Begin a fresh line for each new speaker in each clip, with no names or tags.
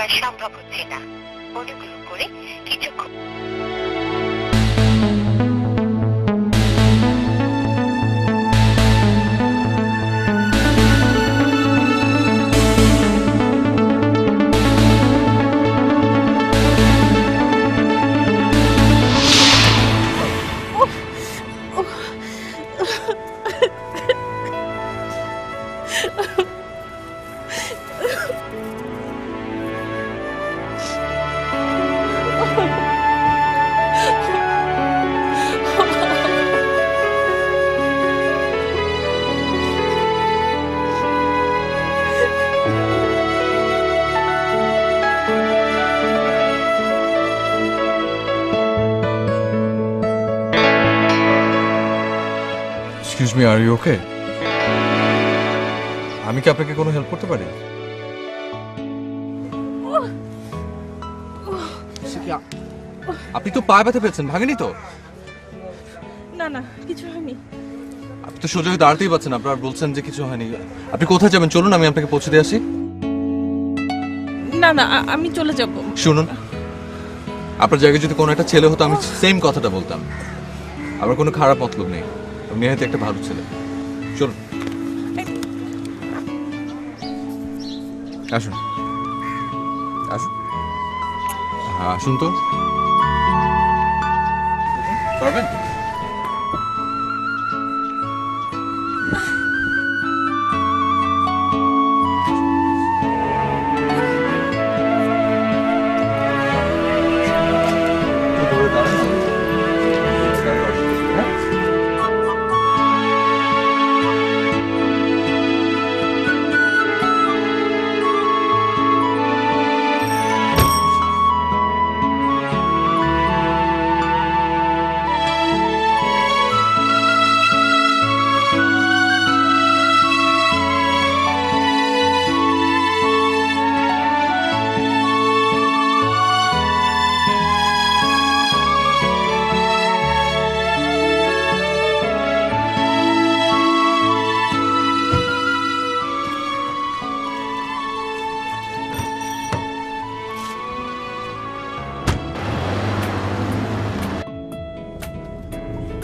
করা সম্ভব হচ্ছে না। অনুগ্রহ করে কিছুক্ষণ।
Excuse me, are you okay? আমি কি আপনাকে কোনো হেল্প করতে পারি? আপনি তো পা ব্যথা পেয়েছেন, ভাঙেনি তো?
না না, কিছু হয়নি।
আপনি তো সোজা হয়ে দাঁড়াতেই পারছেন, আপনার বলছেন যে কিছু হয়নি। আপনি কোথায় যাবেন? চলুন আমি আপনাকে পৌঁছে দিয়ে আসি।
না না, আমি চলে যাব।
শুনুন, আপনার জায়গায় যদি কোনো একটা ছেলে হতো আমি সেম কথাটা বলতাম। আমার কোনো খারাপ মতলব নেই, আপনি নিহাতি একটা ভালো ছেলে। চলুন, আসুন আসুন। হ্যাঁ আসুন তো। পারবেন?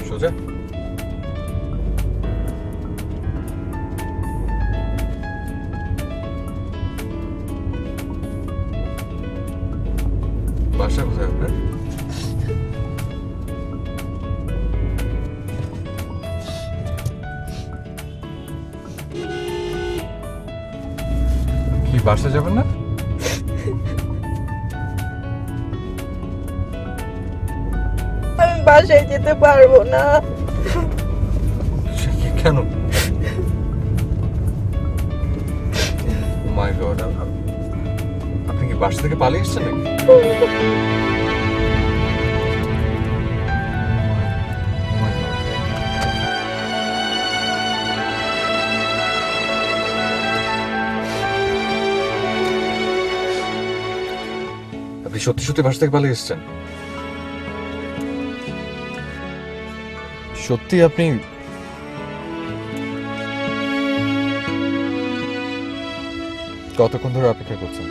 সোজা। বাসা কোথায় আপনার? কি বাসা যাবেন না?
আমি বাসায় যেতে পারবো না।
কেন? মাই গড, আপনি কি বাসা থেকে পালিয়ে এসেছেন নাকি? My God. আপনি সত্যি সত্যি বাসা থেকে পালিয়ে এসেছেন? সত্যি আপনি? কতক্ষণ ধরে অপেক্ষা করছেন?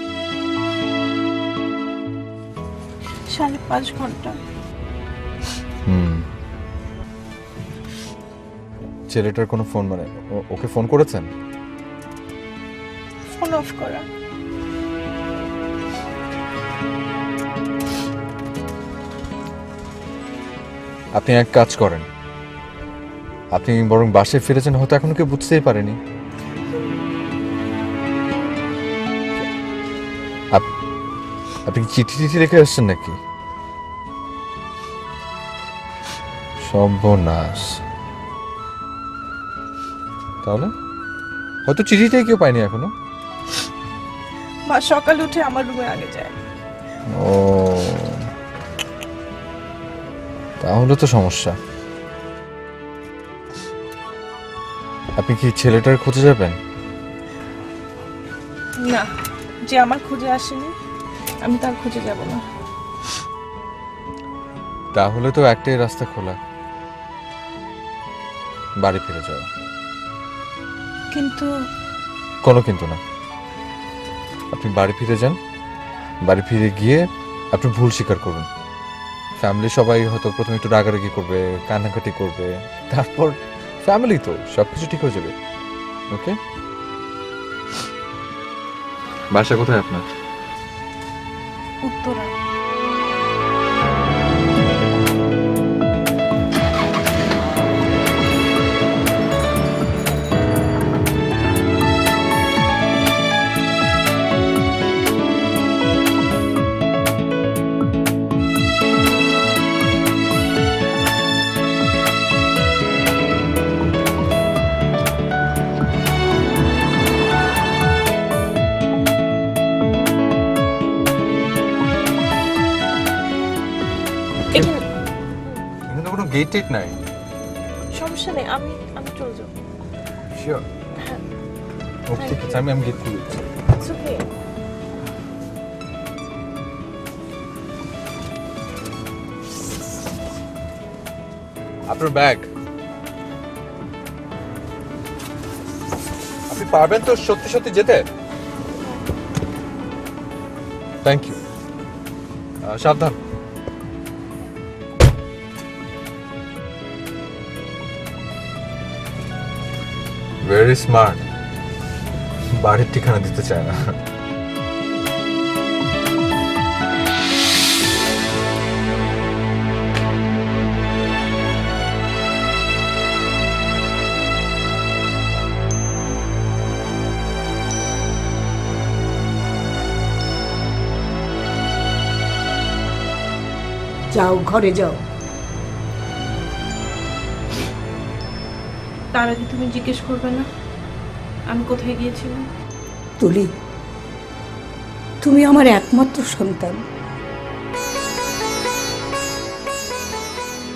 5.5 ঘন্টা।
ছেলেটার কোনো ফোন, মানে ওকে ফোন করেছেন?
ফোন অফ করা।
আপনি এক কাজ করেন, আপনি বরং বাসায় ফিরেছেন, হয়তো এখনো কেউ বুঝতেই পারেনি। আপনি কি চিঠি টিঠি রেখে আসছেন নাকি? সর্বনাশ। তাহলে হয়তো চিঠিটাই কেউ পায়নি এখনো।
মা সকালে উঠে আমার রুমে আগে যায়।
ও, তাহলে তো সমস্যা। আপনি কি ছেলেটার খোঁজে যাবেন?
না, যে আমার খোঁজে আসেনি আমি তার খোঁজে যাব না।
তাহলে তো একটাই রাস্তা খোলা, বাড়ি ফিরে যাওয়া।
কিন্তু
কোনো কিন্তু না, আপনি বাড়ি ফিরে যান, বাড়ি ফিরে গিয়ে আপনি ভুল স্বীকার করুন। ফ্যামিলি সবাই হয়তো প্রথমে একটু রাগারাগি করবে, কান্নাকাটি করবে, তারপর ফ্যামিলি তো সবকিছু ঠিক হয়ে যাবে। ওকে? বাসা কোথায় আপনার?
উত্তরা। এখানে
এখানে তো কোনো গেট টেট নাই।
সমস্যা নেই, আমি আমি চলে যাবো।
শিওর?
হ্যাঁ,
ওকে, ঠিক আছে, আমি গেট খুলে দিচ্ছি।
it's okay.
আপনার ব্যাগ। আপনি পারবেন তো সত্যি সত্যি যেতে? Thank you. সাবধান। Very smart. বাড়ির ঠিকানা দিতে চায় না।
যাও, ঘরে যাও।
তার আগে তুমি জিজ্ঞেস করবে না আমি কোথায় গিয়েছিলাম?
তুলি, তুমি আমার একমাত্র সন্তান।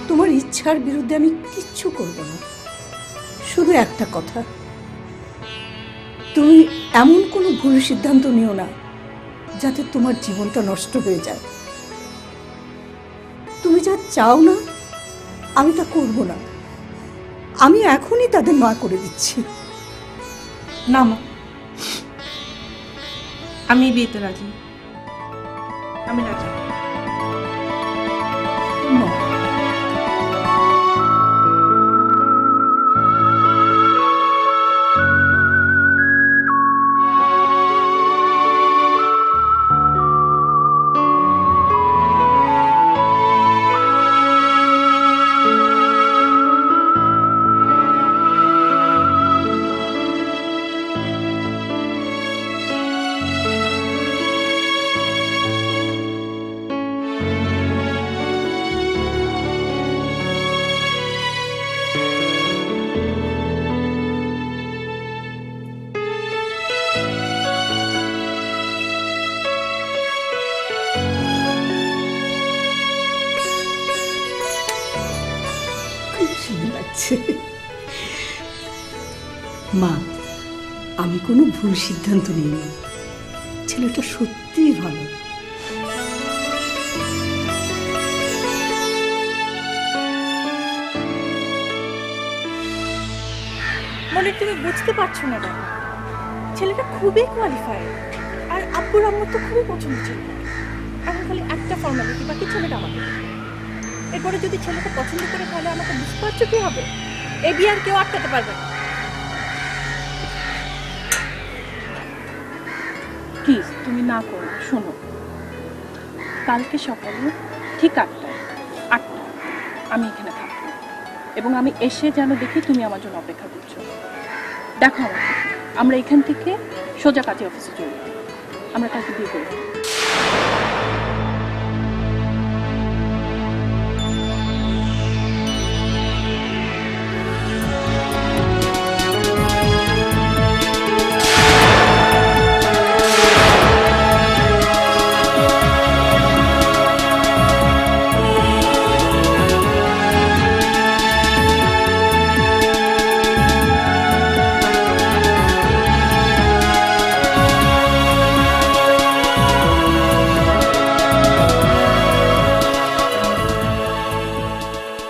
তোমার ইচ্ছার বিরুদ্ধে আমি কিচ্ছু করব না। শুধু একটা কথা, তুমি এমন কোনো ভুল সিদ্ধান্ত নিও না যাতে তোমার জীবনটা নষ্ট হয়ে যায়। তুমি যা চাও না আমি তা করব না। আমি এখনই তাদের মা করে দিচ্ছি।
না মা, আমি বিয়েতে রাজি। আমি রাজি।
মা, খুশি লাগছে। মা, আমি কোনো ভুল সিদ্ধান্ত নিইনি। ছেলেটা সত্যিই ভালো।
মনে তুমি বুঝতে পারছো না কেন? ছেলেটা খুবই কোয়ালিফাইড আর আব্বুর আম্মুর তো খুবই পছন্দ ছিল। এখন খালি একটা ফর্মালিটি, বাকি ছেলেটা আমাকে দেবে। এরপরে যদি ছেলেটা পছন্দ করে তাহলে আমাকে বুঝতে পারছো কি হবে? এই বিয়ে আর কেউ আটকাতে পারবে না। প্লিজ তুমি না করো, শোনো, কালকে সকালে ঠিক 8টায় আমি এখানে থাকবো এবং আমি এসে যেন দেখি তুমি আমার জন্য অপেক্ষা করছো। দেখো আমরা এখান থেকে সোজা কাজে অফিসে চলে যাই। আমরা কালকে বিয়ে করবো।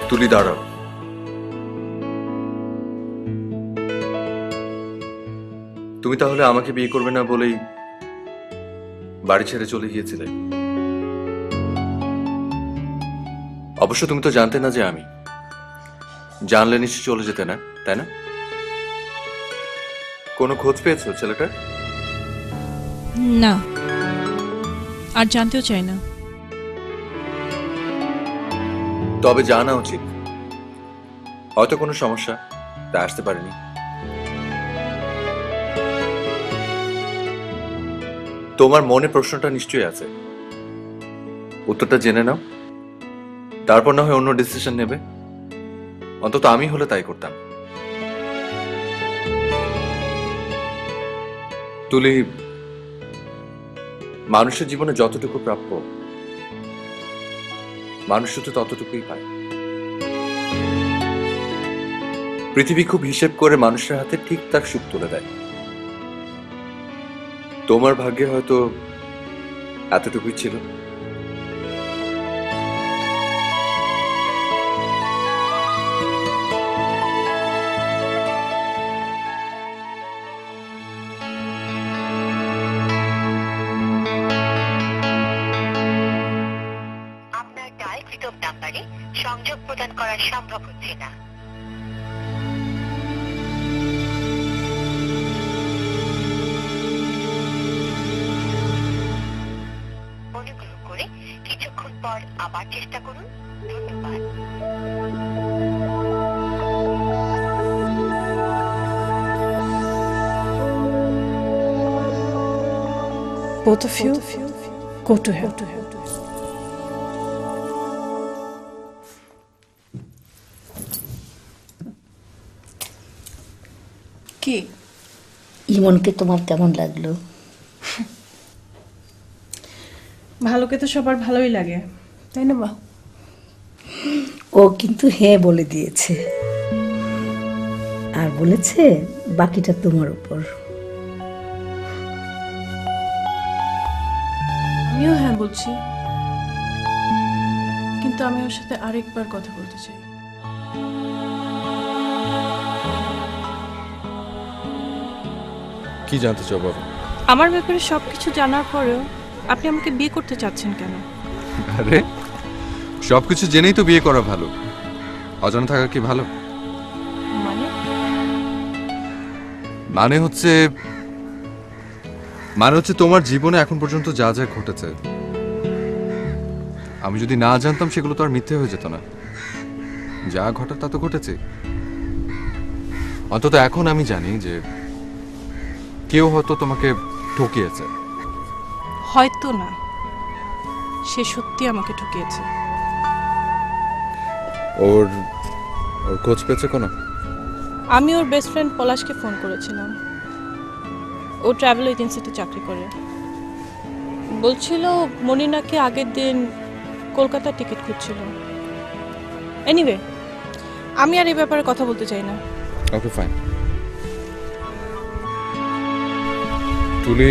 তুলি, দাঁড়াও। তুমি তাহলে আমাকে বিয়ে করবে না বলেই বাড়ি ছেড়ে চলে গিয়েছিলে। অবশ্য তুমি তো জানতে না যে আমি, জানলে নিশ্চয় চলে যেতে না, তাই না? কোনো খোঁজ পেয়েছো ছেলেটার?
না, আর জানতেও চাই না।
তবে জানা উচিত, হয়তো কোনো সমস্যা তাই আসতে পারেনি। তোমার মনে প্রশ্নটা নিশ্চয়ই আছে, উত্তরটা জেনে নাও, তারপর না হয় অন্য ডিসিশন নেবে। অন্তত আমি হলে তাই করতাম। তুলি, মানুষের জীবনে যতটুকু প্রাপ্য, মানুষ শুধু ততটুকুই পায়। পৃথিবী খুব হিসেব করে মানুষের হাতে ঠিক তার সুখ তুলে দেয়। তোমার ভাগ্যে হয়তো এতটুকুই ছিল।
আপনার ডায়ালকৃত নাম্বারে সংযোগ প্রদান করা সম্ভব হচ্ছে না। অনুগ্রহ করে কিছুক্ষণ পর আবার চেষ্টা করুন। ধন্যবাদ।
Both of you go to hell. কি
ইমনকে তোমার কেমন লাগলো?
ভালোকে তো সবার ভালোই লাগে, তাই না মা?
ও কিন্তু হ্যাঁ বলে দিয়েছে, আর বলেছে বাকিটা তোমার উপর।
আমিও হ্যাঁ বলছি, কিন্তু আমি ওর সাথে আরেকবার কথা বলতে চাই।
কি জানতে চাও বাবা?
আমার ব্যাপারে সবকিছু জানার পরেও আপনি আমাকে বিয়ে করতে চাচ্ছেন কেন?
আরে সবকিছু জেনেই তো বিয়ে করা ভালো, অজানা থাকা কি ভালো?
মানে
মানে হচ্ছে তোমার জীবনে এখন পর্যন্ত যা যা ঘটেছে, আমি যদি না জানতাম সেগুলো তো আর মিথ্যে হয়ে যেত না। যা ঘটার তা তো ঘটেছে। অন্তত এখন আমি জানি যে কেউ হয়তো তোমাকে ঠকিয়েছে।
হয়তো না, সে সত্যি আমাকে ঠকিয়েছে।
ওর খোঁজ পেয়েছে কোনো?
আমি ওর বেস্ট ফ্রেন্ড পলাশকে ফোন করেছিলাম। ও ট্রাভেল এজেন্সিতে চাকরি করে। বলছিল মনি নাকি আগের দিন কলকাতার টিকিট খুঁজছিল। এনিওয়ে, আমি আর এই ব্যাপারে কথা বলতে চাই না।
Okay fine. তুলি,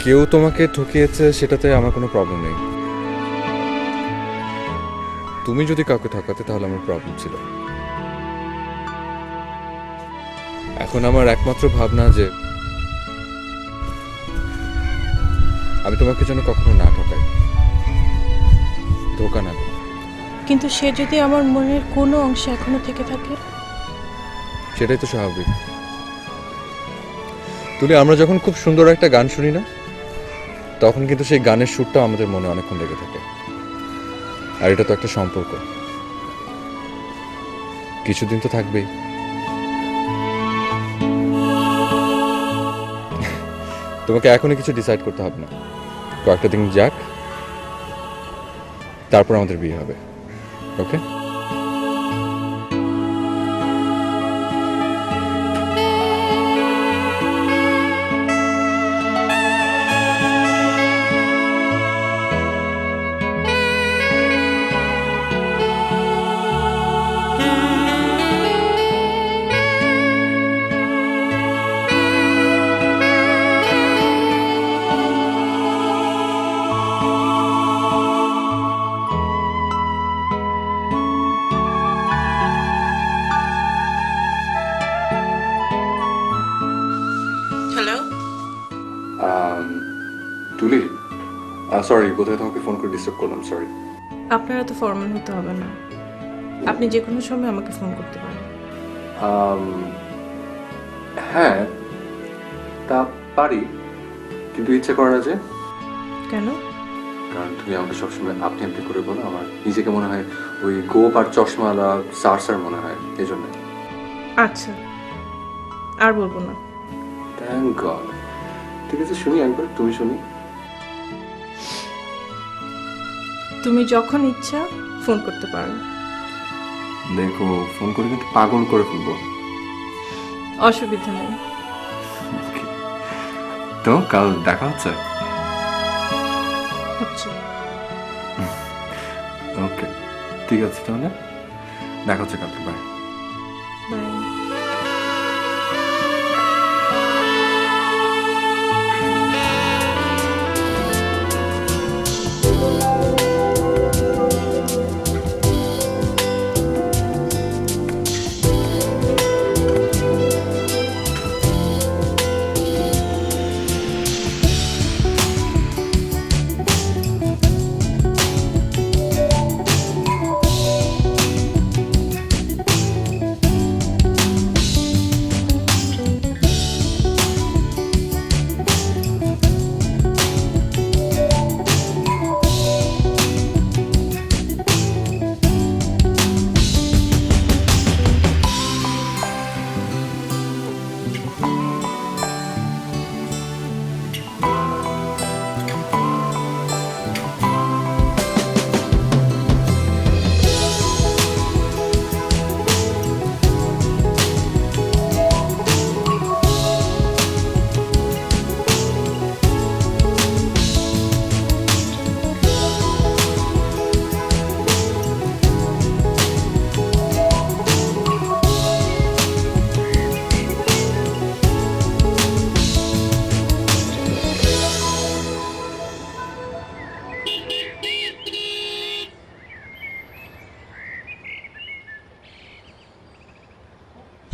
কেউ তোমাকে ঠকিয়েছে সেটাতে আমার কোনো প্রবলেম নেই। তুমি যদি কাউকে ঠকাতে তাহলে আমার প্রবলেম ছিল। এখন আমার একমাত্র ভাবনা যে আমি তোমাকে যেন কখনো না ঠকাই, ধোকা না দিই।
কিন্তু সে যদি আমার মনের কোনো অংশে এখনো থেকে থাকে?
সেটাই তো স্বাভাবিক। তুলি, আমরা যখন খুব সুন্দর একটা গান শুনি না, তখন কিন্তু সেই গানের সুরটা আমাদের মনে অনেকক্ষণ লেগে থাকে। আর এটা তো একটা সম্পর্ক, কিছুদিন তো থাকবেই। তোমাকে এখনই কিছু ডিসাইড করতে হবে না, কয়েকটা দিন যাক, তারপর আমাদের বিয়ে হবে। ওকে? তুলি সরি বোধহয় তোমাকে ফোন করে ডিস্টার্ব করলাম, সরি।
আপনারা তো ফরম্যাল হতে হবে না, আপনি যে কোনো সময় আমাকে ফোন করতে পারেন।
হ্যাঁ তা পারি, কিন্তু ইচ্ছে করে না যে।
কেন?
কারণ তুমি আমাকে সবসময় আপনি আপনি করে বলো, আমার নিজেকে মনে হয় ওই গোপ আর চশমাওয়ালা স্যার মনে হয়, এই জন্য।
আচ্ছা, আর বলবো না।
Thank god. ঠিক আছে, শুনি একবার, তুমি শুনি।
তুমি যখন ইচ্ছা ফোন করতে পারো।
দেখো ফোন করে কিন্তু পাগল করে ফেলবো।
অসুবিধা নেই।
তো কাল দেখা হচ্ছে?
হচ্ছে।
ওকে ঠিক আছে, তাহলে দেখা হচ্ছে কালকে। বাই।
বাই।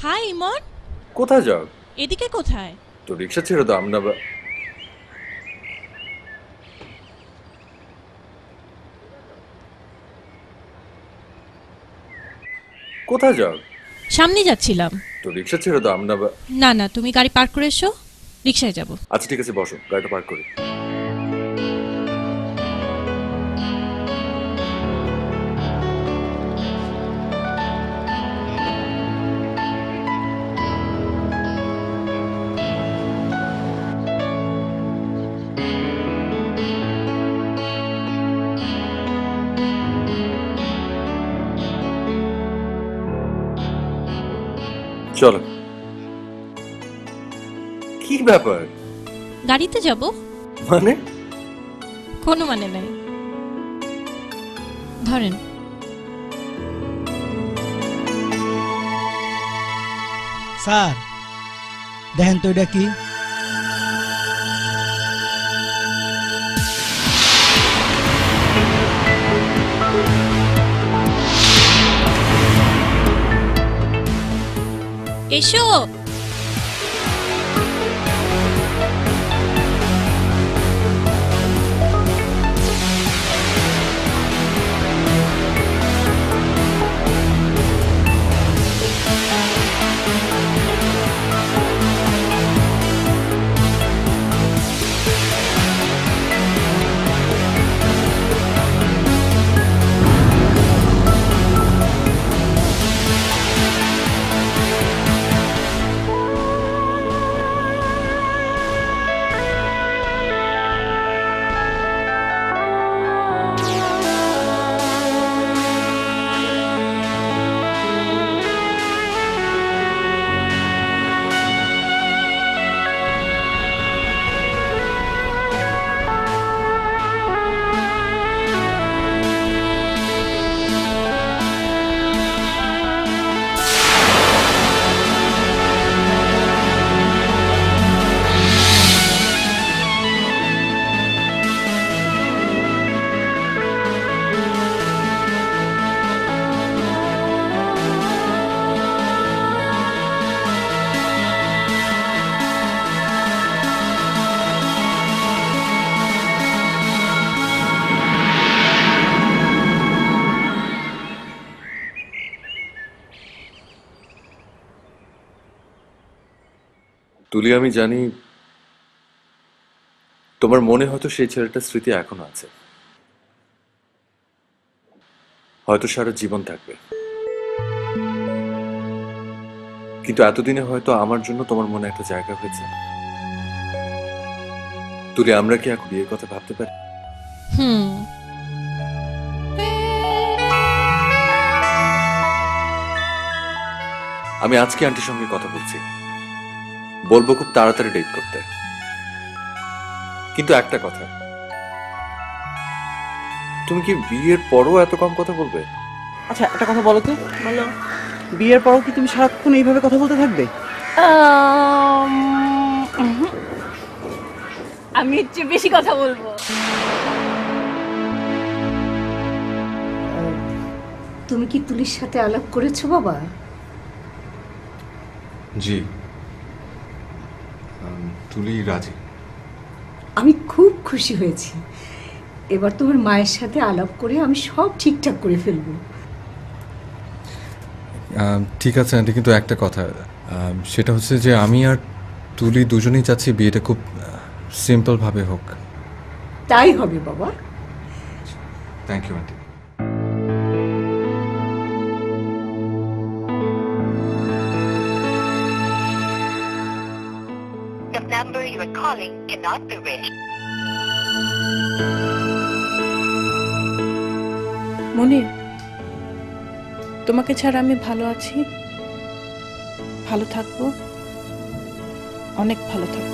হাই ইমন,
কোথায় যাও?
এদিকে কোথায়?
তো রিক্সা ছেড়ে দাও, আমরা কোথায় যাও?
সামনে যাচ্ছিলাম।
তো রিক্সা ছেড়ে দাও, আমরা
না না, তুমি গাড়ি পার্ক করে এসো, রিক্সায় যাব।
আচ্ছা ঠিক আছে, বসো, গাড়িটা পার্ক করি। চলো। কি ব্যাপার?
গাড়িতে যাব?
মানে?
কোনো মানে নাই, ধরেন।
স্যার দেখেন তো এটা কি?
এসো।
তুলি, আমি জানি তোমার মনে হয়তো সেই ছেলেটার স্মৃতি এখনো আছে, হয়তো সারা জীবন থাকবে, কিন্তু এতদিনে হয়তো আমার জন্য তোমার মনে একটা জায়গা হয়েছে। তুলি, আমরা কি এখন বিয়ের কথা ভাবতে পারি?
হুম।
আমি আজকে আন্টির সঙ্গে কথা বলছি, বলবো খুব তাড়াতাড়ি ডেট করতে। কিন্তু একটা কথা, তুমি কি বিয়ের পরও এত কম কথা বলবে?
আচ্ছা একটা কথা বলো তো, বলো, বিয়ের পরও কি তুমি সারাক্ষণ এইভাবে কথা বলতে থাকবে?
আমি একটু বেশি কথা বলবো।
তুমি কি তুলির সাথে আলাপ করেছো বাবা?
জি, তুলি রাজি।
আমি খুব খুশি হয়েছি। এবার তোমার মায়ের সাথে আলাপ করে আমি সব ঠিকঠাক করে ফেলবো।
ঠিক আছে আন্টি, কিন্তু একটা কথা, সেটা হচ্ছে যে আমি আর তুলি দুজনেই চাচ্ছি বিয়েটা খুব সিম্পল ভাবে হোক।
তাই হবে বাবা।
Thank you aunty.
The number you are calling cannot be reached.
Monir, তোমাকে ছাড়া আমি ভালো আছি, ভালো থাকবো, অনেক ভালো থাকবো।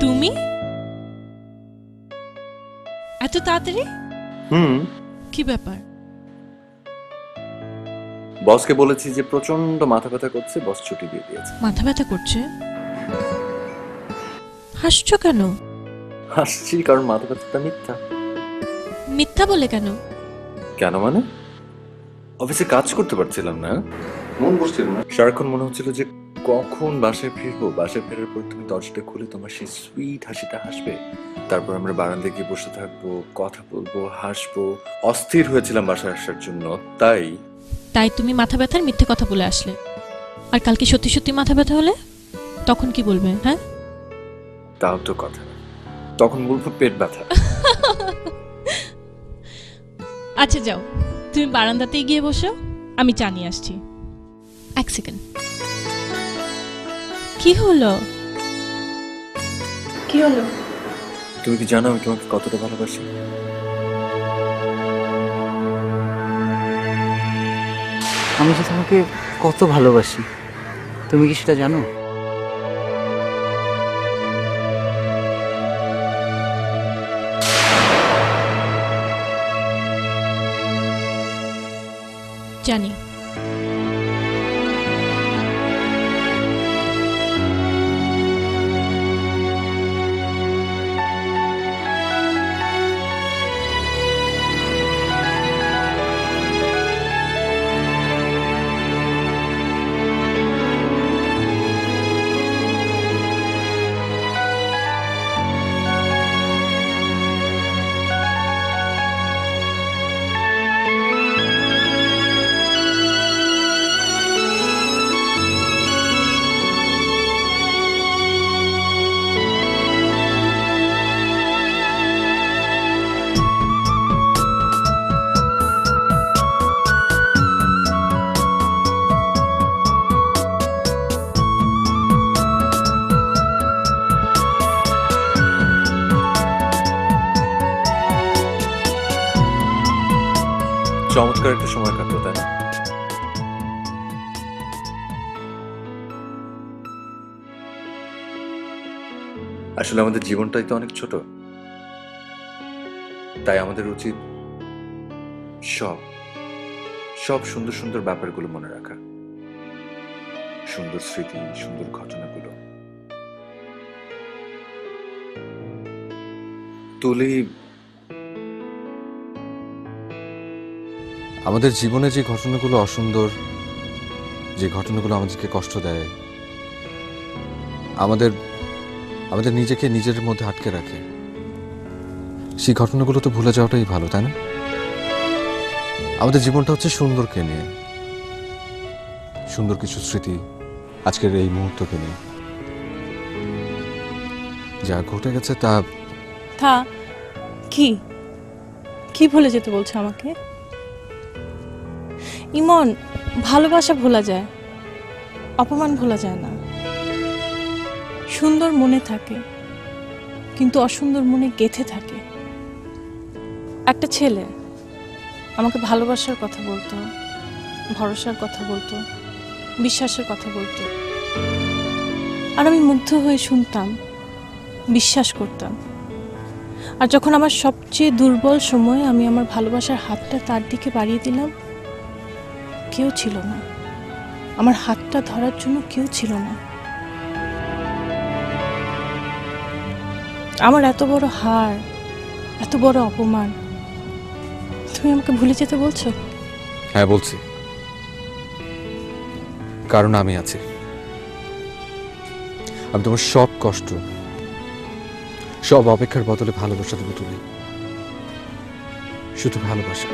তুমি এত তাড়াতাড়ি? কি ব্যাপার?
বসকে বলেছি যে প্রচন্ড মাথা ব্যথা করছে, বস ছুটি দিয়ে দিয়েছে।
মাথা ব্যথা করছে? হাসছো কেন?
হাসছি কারণ মাথা ব্যথাটা মিথ্যা।
মিথ্যা বলে কেন?
কেন মানে, অফিসে কাজ করতে পারছিলাম না, মন বসছিল না, সারাক্ষণ মনে হচ্ছিল যে কখন বাসায় ফিরবো। বাসায় ফেরার পর তুমি দরজাটা খুলে তোমার সেই সুইট হাসিটা হাসবে, তারপর আমরা বারান্দায় গিয়ে বসে থাকবো, কথা বলবো, হাসবো। অস্থির হয়েছিলাম বাসায় আসার জন্য। তাই
তুমি মাথা ব্যথার মিথ্যে কথা বলে আসলে, আর কালকে সত্যি সত্যি মাথা ব্যথা হলে তখন কি বলবে? হ্যাঁ,
তাও তো কথা, তখন বলবো পেট ব্যথা।
আচ্ছা যাও, তুমি বারান্দাতেই গিয়ে বসো, আমি চা নিয়ে আসছি। এক সেকেন্ড। কি হলো?
কি হলো?
তুমি কি জানো আমি তোমাকে কতটা ভালোবাসি?
আমি যে তোমাকে কত ভালোবাসি, তুমি কি সেটা জানো?
জানি।
চমৎকার একটা সময় কাটলো, তাই না? আসলে আমাদের জীবনটাই তো অনেক ছোট, তাই আমাদের উচিত সব সব সুন্দর সুন্দর ব্যাপারগুলো মনে রাখা, সুন্দর স্মৃতি, সুন্দর ঘটনাগুলো। তুলি, আমাদের জীবনে যে ঘটনাগুলো অসুন্দর, যে ঘটনাগুলো আমাদেরকে কষ্ট দেয়, আমাদের আমাদের নিজেকে নিজের মধ্যে আটকে রাখে, সেই ঘটনাগুলো তো ভুলে যাওয়াটাই ভালো, তাই না? আমাদের জীবনটা হচ্ছে সুন্দরকে নিয়ে, সুন্দর কিছু স্মৃতি, আজকের এই মুহূর্তকে নিয়ে। যা ঘটে গেছে তা
কি কি ভুলে যেতে বলছে আমাকে? ইমন, ভালোবাসা ভোলা যায়, অপমান ভোলা যায় না। সুন্দর মনে থাকে, কিন্তু অসুন্দর মনে গেঁথে থাকে। একটা ছেলে আমাকে ভালোবাসার কথা বলতো, ভরসার কথা বলতো, বিশ্বাসের কথা বলতো, আর আমি মুগ্ধ হয়ে শুনতাম, বিশ্বাস করতাম। আর যখন আমার সবচেয়ে দুর্বল সময় আমি আমার ভালোবাসার হাতটা তার দিকে বাড়িয়ে দিলাম, কেউ ছিল না, আমার হাতটা ধরার জন্য কেউ ছিল না। আমার এত বড় হার, এত বড় অপমান, তুমি আমাকে ভুলে যেতে বলছো?
হ্যাঁ বলছি, কারণ আমি আছি। আমি তোমার সব কষ্ট, সব অপেক্ষার বদলে ভালোবাসা দেবো তুলি, শুধু ভালোবাসা।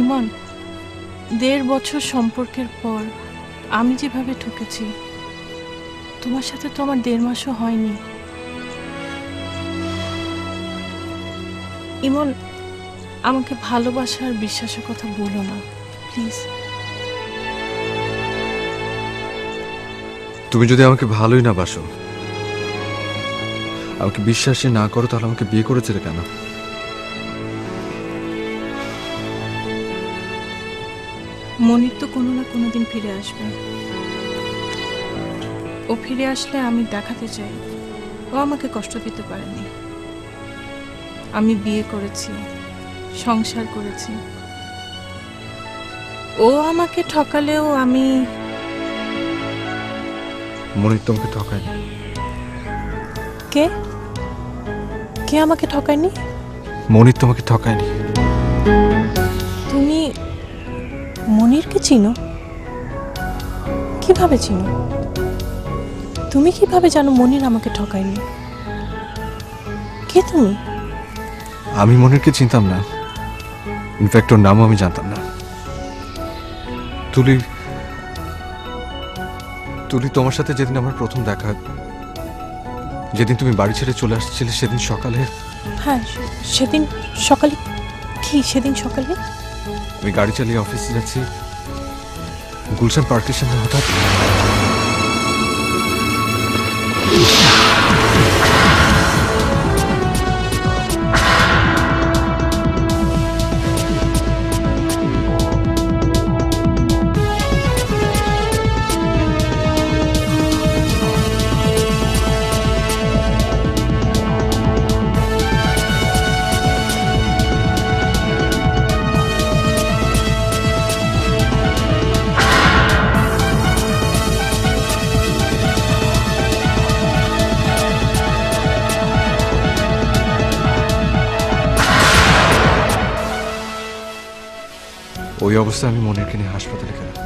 ইমন, 1.5 বছর সম্পর্কের পর আমি যেভাবে ঠকেছি, তোমার সাথে তো আমার 1.5 মাসও হয়নি। ইমন, আমাকে ভালোবাসা আর বিশ্বাসের কথা বলো না প্লিজ।
তুমি যদি আমাকে ভালোই না বাসো, আমাকে বিশ্বাসই না করো, তাহলে আমাকে বিয়ে করেছিলে কেন?
মনির তো কোনো না কোনো দিন ফিরে আসবে। ও ফিরে আসলে আমি দেখাতে চাই ও আমাকে কষ্ট দিতে পারেনি। আমি বিয়ে করেছি, সংসার করেছি। ও আমাকে ঠকালেও আমি।
মনির তোমাকে ঠকায়নি।
কে কে আমাকে ঠকায়নি?
মনির তোমাকে ঠকায়নি।
তুমি মনিরকে চিনো? কিভাবে চিনো? তুমি কিভাবে জানো মনির আমাকে ঠকায়নি? কে তুমি?
আমি মনিরকে চিনতাম না, ইনফ্যাক্ট ওর নামও আমি জানতাম না। তুলি, তোমার সাথে যেদিন আমার প্রথম দেখা, যেদিন তুমি বাড়ি ছেড়ে চলে আসছিলে, সেদিন সকালে।
হ্যাঁ, সেদিন সকালে। কি সেদিন সকালে?
আমি গাড়ি চালিয়ে অফিসে যাচ্ছি, গুলশান পার্কের সামনে হঠাৎ ওই অবস্থায় আমি মনিরকে নিয়ে হাসপাতালে গেলাম।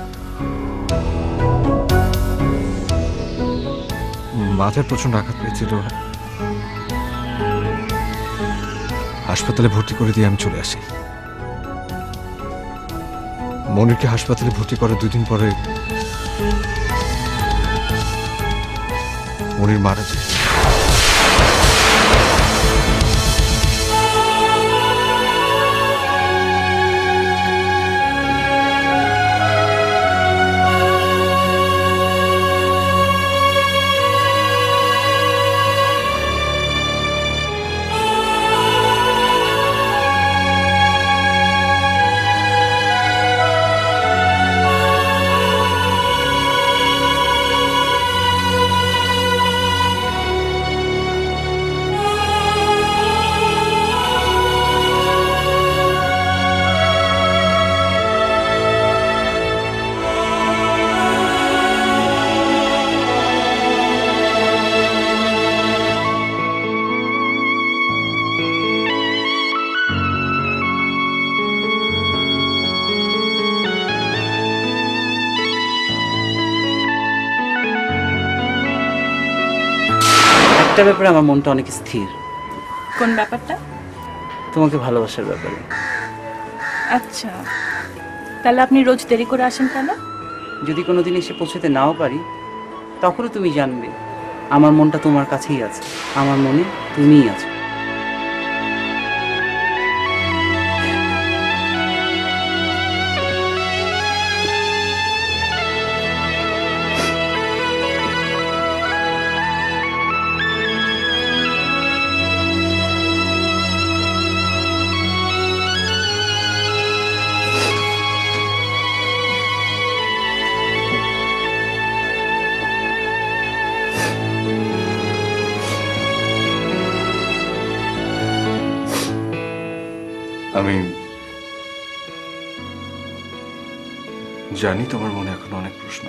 মাথায় প্রচন্ড আঘাত পেয়েছিল, হাসপাতালে ভর্তি করে দিয়ে আমি চলে আসি। মনিরকে হাসপাতালে ভর্তি করে 2 দিন পরে মনির মারা যায়।
একটা ব্যাপারে আমার মনটা অনেক স্থির,
কোন ব্যাপারটা?
তোমাকে ভালোবাসার ব্যাপারে।
আচ্ছা, তাহলে আপনি রোজ দেরি করে আসেন কেন?
যদি কোনোদিন এসে পৌঁছতে নাও পারি, তখনও তুমি জানবে আমার মনটা তোমার কাছেই আছে, আমার মনে তুমিই আছো।
আমি জানি তোমার মনে এখন অনেক প্রশ্ন,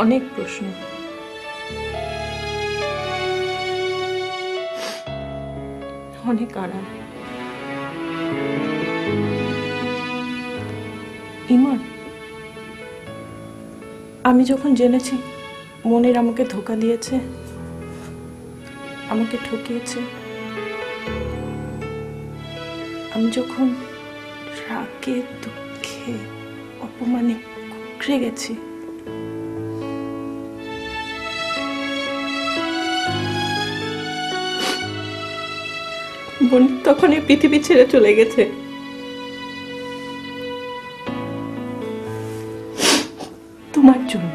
অনেক প্রশ্ন। অনেক আরাম। ইমন, আমি যখন জেনেছি মনির আমাকে ধোঁকা দিয়েছে, আমাকে ঠকিয়েছে, আমি যখন রাগে দুঃখে অপমানে কুঁকড়ে গেছি, বোন তখন এই পৃথিবী ছেড়ে চলে গেছে। তোমার জন্য।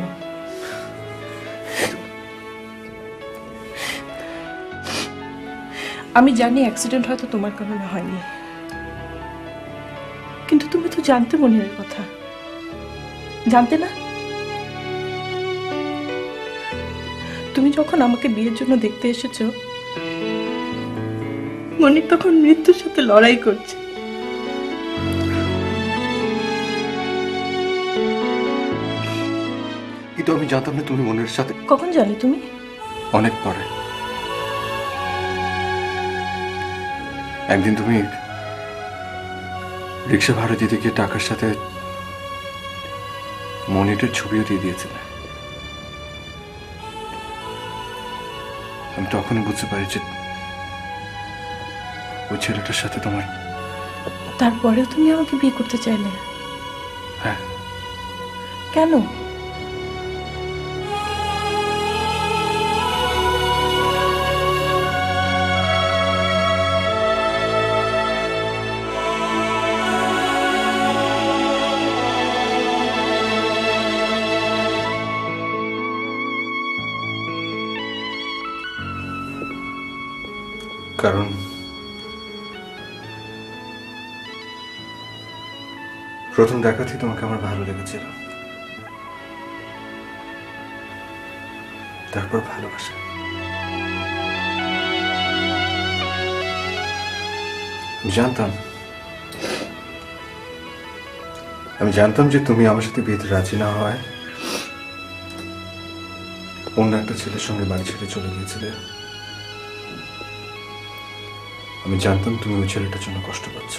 আমি জানি অ্যাক্সিডেন্ট হয়তো তোমার কারণে হয়নি, কিন্তু তুমি তো জানতে মনিরের কথা, জানতে না? তুমি যখন আমাকে বিয়ের জন্য দেখতে এসেছো, মনির তখন মৃত্যুর সাথে লড়াই করছে।
কিন্তু আমি জানতাম না তুমি মনের সাথে।
কখন জানলে তুমি?
অনেক পরে। একদিন তুমি রিক্সা ভাড়া দিতে গিয়ে টাকার সাথে মনিটের ছবিও দিয়ে দিয়েছিলে। আমি তখনই বুঝতে পারি যে ওই ছেলেটার সাথে তোমার।
তারপরেও তুমি আমাকে বিয়ে করতে চাইলে?
হ্যাঁ।
কেন?
কারণ প্রথম দেখাতেই তোমাকে আমার ভালো লেগেছিল, তারপর ভালোবাসা। আমি জানতাম যে তুমি আমার সাথে বিয়েতে রাজি না হয় অন্য একটা ছেলের সঙ্গে বাড়ি ছেড়ে চলে গিয়েছিলে। আমি জানতাম তুমি ওই ছেলেটার জন্য কষ্ট পাচ্ছ,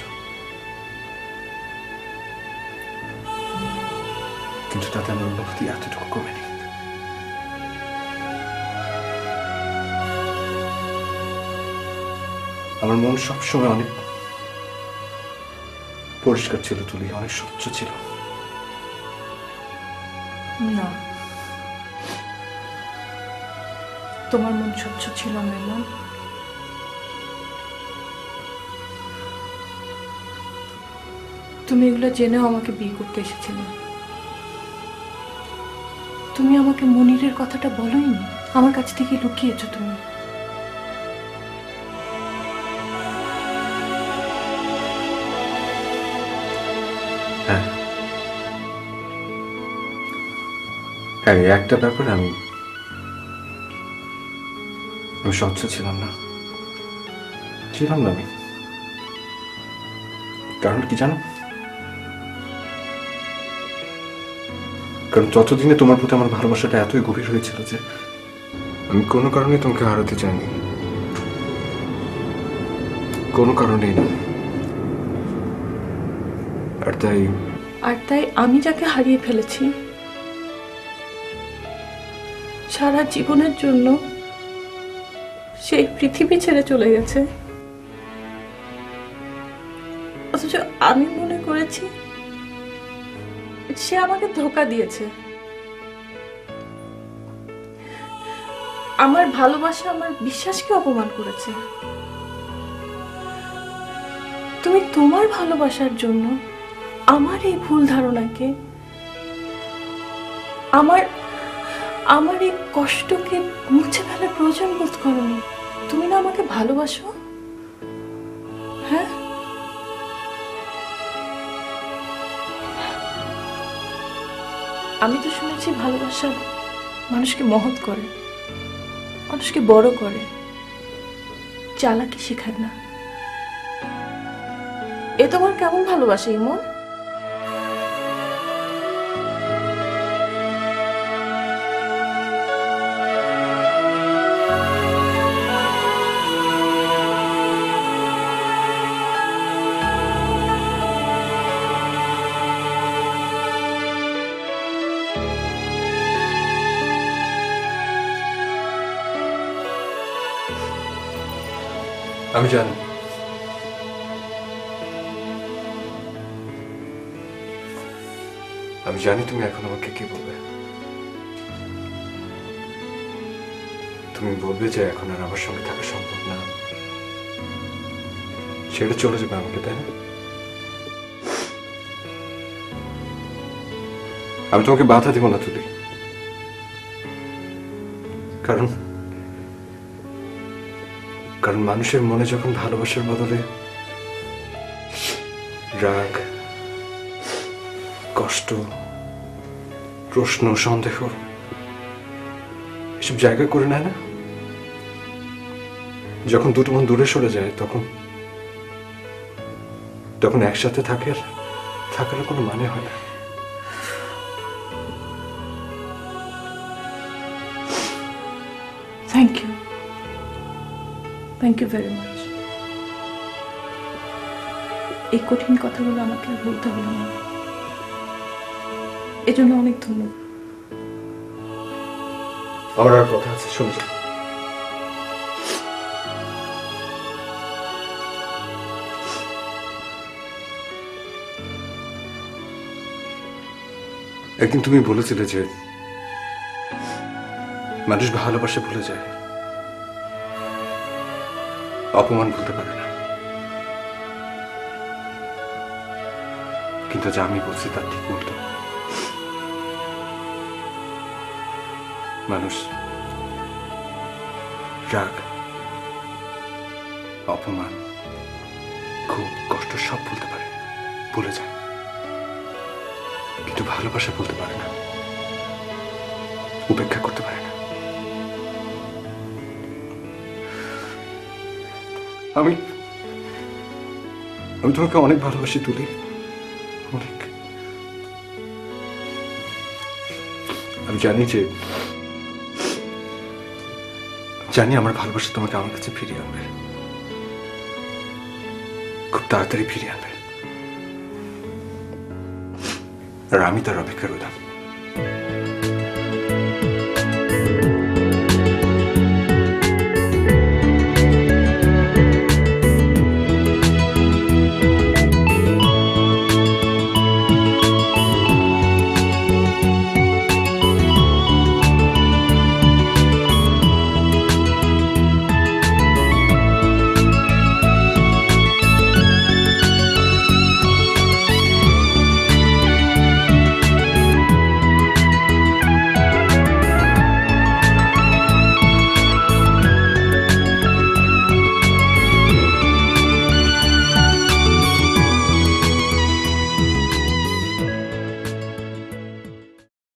কিন্তু তাতে আমার অনুভূতি এতটুকু কমেনি। আমার মন সবসময় অনেক পরিষ্কার ছিল তুলি, অনেক স্বচ্ছ ছিল।
না, তোমার মন স্বচ্ছ ছিল না এমন। তুমি এগুলো জেনেও আমাকে বিয়ে করতে এসেছিলে। তুমি আমাকে মনিরের কথাটা বলোইনি, আমার কাছ থেকে লুকিয়েছো তুমি।
হ্যাঁ হ্যাঁ, একটা ব্যাপার আমি স্বচ্ছ ছিলাম না আমি। কারণ কি জানো? কারণ ততদিনে তোমার প্রতি আমার ভালোবাসাটা এতই গভীর হয়েছিল যে আমি কোনো কারণে তোমাকে হারাতে চাইনি, কোনো কারণেই না। আর তাই
আর তাই আমি যাকে হারিয়ে ফেলেছি সারা জীবনের জন্য সেই পৃথিবী ছেড়ে চলে গেছে, অথচ আমি মনে করেছি সে আমাকে ধোঁকা দিয়েছে। আমার ভালোবাসা, আমার বিশ্বাসকে অপমান করেছে। তুমি তোমার ভালোবাসার জন্য আমার এই ভুল ধারণাকে, আমার এই কষ্টকে মুছে ফেলার প্রয়োজন বোধ করোনি। তুমি না আমাকে ভালোবাসো? হ্যাঁ, আমি তো শুনেছি ভালোবাসা মানুষকে মহৎ করে, মানুষকে বড় করে, চালাকি শেখায় না। এ তোমার কেমন ভালোবাসা ইমন?
আমি জানি তুমি এখন আমাকে কি বলবে। তুমি বলবে যে এখন আর আমার সঙ্গে থাকা সম্ভব না, ছেড়ে চলে যাবে আমাকে, তাই না? আমি তোমাকে বাধা দিব না তুলি, কারণ মানুষের মনে যখন ভালোবাসার বদলে রাগ, কষ্ট, প্রশ্ন, সন্দেহ এসব জায়গা করে নেয় না, যখন দুটো মন দূরে সরে যায় তখন একসাথে থাকার কোনো মানে হয় না।
Thank you very much. এই কঠিন কথাগুলো আমাকে বলতে হলো না, এজন্য অনেক ধন্যবাদ।
আমার আর কথা আছে, শুনে যাও। একদিন তুমি বলেছিলে যে মানুষ ভালোবাসা ভুলে যায়, অপমান ভুলতে পারে না। কিন্তু যা আমি বলছি তার ঠিক উল্টো। মানুষ রাগ, অপমান, খুব কষ্ট সব ভুলতে পারে, ভুলে যায়, কিন্তু ভালোবাসা ভুলতে পারে না, উপেক্ষা করতে পারে না। আমি তোমাকে অনেক ভালোবাসি তুলি, অনেক। আমি জানি আমার ভালোবাসা তোমাকে আমার কাছে ফিরিয়ে আনবে, খুব তাড়াতাড়ি ফিরিয়ে আনবে, আর আমি তার অপেক্ষা রইলাম।